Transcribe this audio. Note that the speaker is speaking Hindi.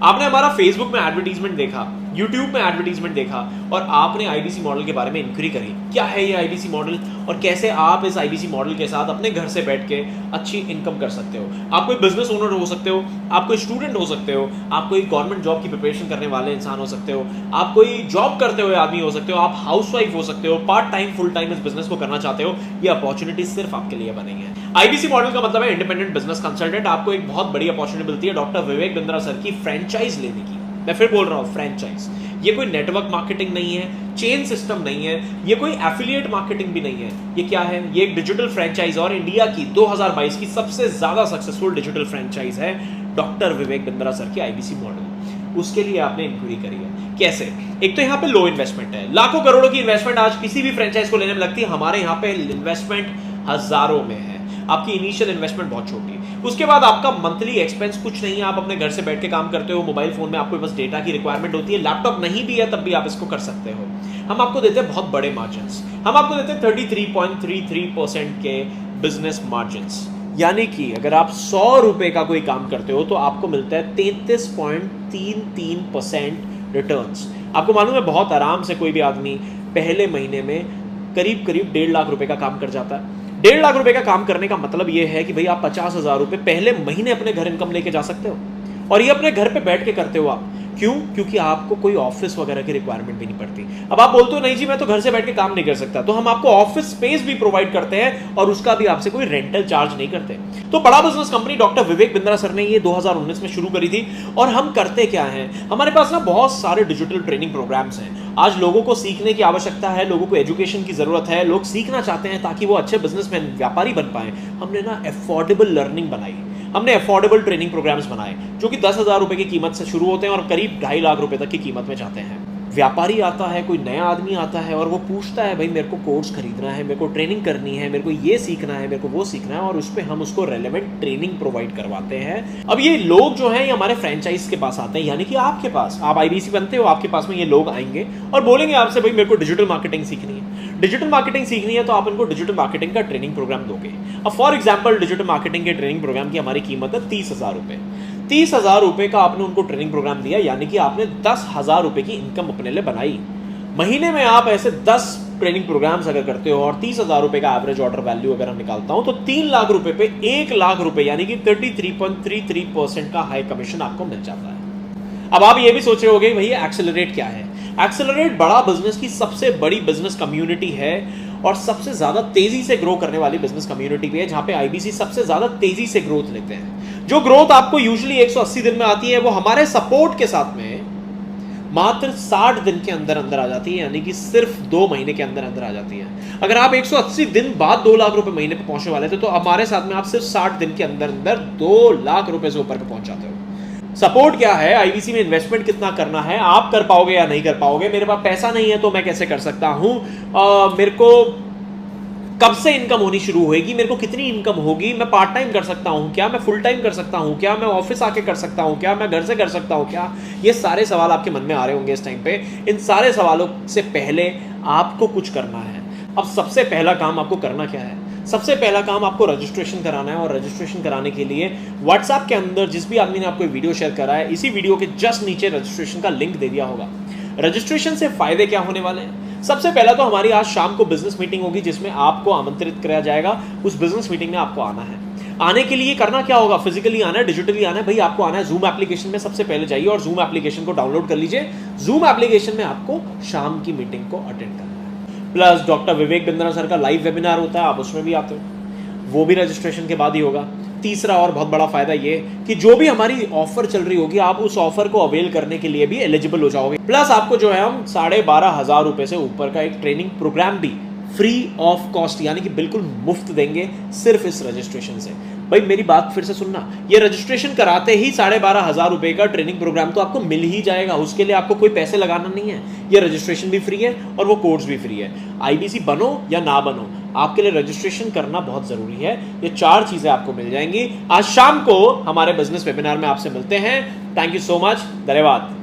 आपने हमारा फेसबुक में एडवर्टीजमेंट देखा, यूट्यूब में एडवर्टीजमेंट देखा और आपने आईबीसी मॉडल के बारे में इंक्वायरी करी, क्या है ये आईबीसी मॉडल और कैसे आप इस आईबीसी मॉडल के साथ अपने घर से बैठ के अच्छी इनकम कर सकते हो। आप कोई बिजनेस ओनर हो सकते हो, आप कोई स्टूडेंट हो सकते हो, आप कोई गवर्नमेंट जॉब की प्रिपरेशन करने वाले इंसान हो सकते हो, आप कोई जॉब करते हुए आदमी हो सकते हो, आप हाउसवाइफ हो सकते हो, पार्ट टाइम फुल टाइम इस बिजनेस को करना चाहते हो। ये अपॉर्चुनिटी सिर्फ आपके लिए बनी है। आईबीसी मॉडल का मतलब है इंडिपेंडेंट बिजनेस कंसल्टेंट। आपको एक बहुत बड़ी अपॉर्चुनिटी मिलती है डॉक्टर विवेक बिंद्रा सर की फ्रेंचाइज लेने की। मैं फिर बोल रहा हूं, फ्रेंचाइज। ये कोई नेटवर्क मार्केटिंग नहीं है, चेन सिस्टम नहीं है, ये कोई एफिलिएट मार्केटिंग भी नहीं है। ये क्या है? ये एक डिजिटल फ्रेंचाइज और इंडिया की 2022 की सबसे ज्यादा सक्सेसफुल डिजिटल फ्रेंचाइज है डॉक्टर विवेक बिंद्रा सर की आईबीसी मॉडल। उसके लिए आपने इंक्वायरी करी है। कैसे? एक तो यहाँ पे लो इन्वेस्टमेंट है, लाखों करोड़ों की इन्वेस्टमेंट आज किसी भी फ्रेंचाइज को लेने में लगती है। हमारे यहाँ पे इन्वेस्टमेंट हजारों में है। आपकी इनिशियल इन्वेस्टमेंट बहुत छोटी है। उसके बाद आपका मंथली एक्सपेंस कुछ नहीं है। आप अपने घर से बैठ के काम करते हो, मोबाइल फोन में आपको बस डेटा की रिक्वायरमेंट होती है, लैपटॉप नहीं भी है तब भी आप इसको कर सकते हो। हम आपको देते हैं बहुत बड़े मार्जिन्स। हम आपको देते हैं 33.33% के बिजनेस मार्जिन्स। यानी कि अगर आप 100 रुपए का कोई काम करते हो तो आपको मिलता है 33.33% रिटर्न्स। आपको मालूम है, बहुत आराम से कोई भी आदमी पहले महीने में करीब करीब 1.5 लाख रुपए का काम कर जाता है। 1.5 लाख रुपए का काम करने का मतलब यह है कि भाई आप 50,000 रुपए पहले महीने अपने घर इनकम लेके जा सकते हो और ये अपने घर पे बैठ के करते हो आप। क्यों? क्योंकि आपको कोई ऑफिस वगैरह की रिक्वायरमेंट भी नहीं पड़ती। अब आप बोलते हो नहीं जी मैं तो घर से बैठ के काम नहीं कर सकता, तो हम आपको ऑफिस स्पेस भी प्रोवाइड करते हैं और उसका भी आपसे कोई रेंटल चार्ज नहीं करते। तो बड़ा business company doctor Vivek Bindra sir ने ये 2019 में शुरू करी थी। और हम करते क्या हैं, हमारे पास ना बहुत सारे डिजिटल ट्रेनिंग प्रोग्राम्स हैं। आज लोगों को सीखने की आवश्यकता है, लोगों को एजुकेशन की जरूरत है, लोग सीखना चाहते हैं ताकि वो अच्छे बिजनेसमैन, व्यापारी बन पाए। हमने ना अफोर्डेबल लर्निंग बनाई, हमने अफोर्डेबल ट्रेनिंग प्रोग्राम्स बनाए जो कि 10,000 रुपए की कीमत से शुरू होते हैं और करीब 2.5 लाख रुपए तक की कीमत में जाते हैं। व्यापारी आता है, कोई नया आदमी आता है और वो पूछता है भाई मेरे को कोर्स खरीदना है, मेरे को ट्रेनिंग करनी है, मेरे को ये सीखना है, मेरे को वो सीखना है, और उस पर हम उसको रेलेवेंट ट्रेनिंग प्रोवाइड करवाते हैं। अब ये लोग जो हैं ये हमारे फ्रेंचाइज के पास आते हैं, यानी कि आपके पास, आप आईबीसी बनते हो, आपके पास में ये लोग आएंगे और बोलेंगे आपसे भाई मेरे को डिजिटल मार्केटिंग सीखनी है। डिजिटल मार्केटिंग सीखनी है तो आप इनको डिजिटल मार्केटिंग का ट्रेनिंग प्रोग्राम दोगे। अब फॉर एग्जाम्पल डिजिटल मार्केटिंग के ट्रेनिंग प्रोग्राम की हमारी कीमत है 30,000 रुपए। 30,000 रुपए का आपने उनको ट्रेनिंग प्रोग्राम दिया, यानी कि आपने 10,000 रुपए की इनकम अपने लिए बनाई। महीने में आप ऐसे 10 ट्रेनिंग प्रोग्राम्स अगर करते हो और 30,000 रुपए का एवरेज ऑर्डर वैल्यू अगर हम निकालता हूं तो 3 लाख रुपए पे 1 लाख रुपए यानी कि 33.33% का हाई कमीशन आपको मिल जाता है। अब आप ये भी सोच रहे होंगे भैया एक्सेलरेट क्या है? एक्सेलरेट बड़ा बिजनेस की सबसे बड़ी बिजनेस कम्युनिटी है और सबसे ज्यादा तेजी से ग्रो करने वाली बिजनेस कम्युनिटी भी है, जहां पे आईबीसी सबसे ज्यादा तेजी से ग्रोथ लेते हैं। जो ग्रोथ आपको यूजुअली 180 दिन में आती है वो हमारे सपोर्ट के साथ में मात्र 60 दिन के अंदर अंदर आ जाती है, यानी कि सिर्फ 2 महीने के अंदर अंदर आ जाती है। अगर आप 180 दिन बाद 2 लाख रुपए महीने पे पहुंचने वाले थे तो हमारे साथ में आप सिर्फ 60 दिन के अंदर अंदर 2 लाख रुपए से ऊपर पे पहुंच जाते हो। सपोर्ट क्या है, आईबीसी में इन्वेस्टमेंट कितना करना है, आप कर पाओगे या नहीं कर पाओगे, मेरे पास पैसा नहीं है तो मैं कैसे कर सकता हूं, मेरे को कब से इनकम होनी शुरू होगी, मेरे को कितनी इनकम होगी, मैं पार्ट टाइम कर सकता हूं क्या, मैं फुल टाइम कर सकता हूं क्या, मैं ऑफिस आके कर सकता हूं क्या, मैं घर से कर सकता हूं क्या, ये सारे सवाल आपके मन में आ रहे होंगे इस टाइम पे। इन सारे सवालों से पहले आपको कुछ करना है। अब सबसे पहला काम आपको करना क्या है? सबसे पहला काम आपको रजिस्ट्रेशन कराना है और रजिस्ट्रेशन कराने के लिए व्हाट्सएप के अंदर जिस भी आदमी ने आपको वीडियो शेयर करा है, इसी वीडियो के जस्ट नीचे रजिस्ट्रेशन का लिंक दे दिया होगा। रजिस्ट्रेशन से फायदे क्या होने वाले हैं? सबसे पहला तो हमारी आज शाम को बिजनेस मीटिंग होगी जिसमें आपको आमंत्रित किया जाएगा। उस बिजनेस मीटिंग में आपको आना है। आने के लिए करना क्या होगा? फिजिकली आना है, डिजिटली आना है। भाई आपको आना है जूम एप्लीकेशन में, सबसे पहले जाइए और जूम एप्लीकेशन को डाउनलोड कर लीजिए। जूम एप्लीकेशन में आपको शाम की मीटिंग को अटेंड करना है। Plus doctor Vivek Bindra sir का लाइव वेबिनार होता है, आप उसमें भी आते हो, वो भी रजिस्ट्रेशन के बाद ही होगा। तीसरा और बहुत बड़ा फायदा ये कि जो भी हमारी ऑफर चल रही होगी आप उस ऑफर को अवेल करने के लिए भी एलिजिबल हो जाओगे। प्लस आपको जो है हम 12,500 रुपए से ऊपर का एक ट्रेनिंग प्रोग्राम भी फ्री ऑफ कॉस्ट यानी कि बिल्कुल मुफ्त देंगे सिर्फ इस रजिस्ट्रेशन से। भाई मेरी बात फिर से सुनना, ये रजिस्ट्रेशन कराते ही 12,500 रुपए का ट्रेनिंग प्रोग्राम तो आपको मिल ही जाएगा। उसके लिए आपको कोई पैसे लगाना नहीं है। ये रजिस्ट्रेशन भी फ्री है और वो कोर्स भी फ्री है। आईबीसी बनो या ना बनो, आपके लिए रजिस्ट्रेशन करना बहुत जरूरी है। ये 4 चीजें आपको मिल जाएंगी। आज शाम को हमारे बिजनेस वेबिनार में आपसे मिलते हैं। थैंक यू सो मच, धन्यवाद।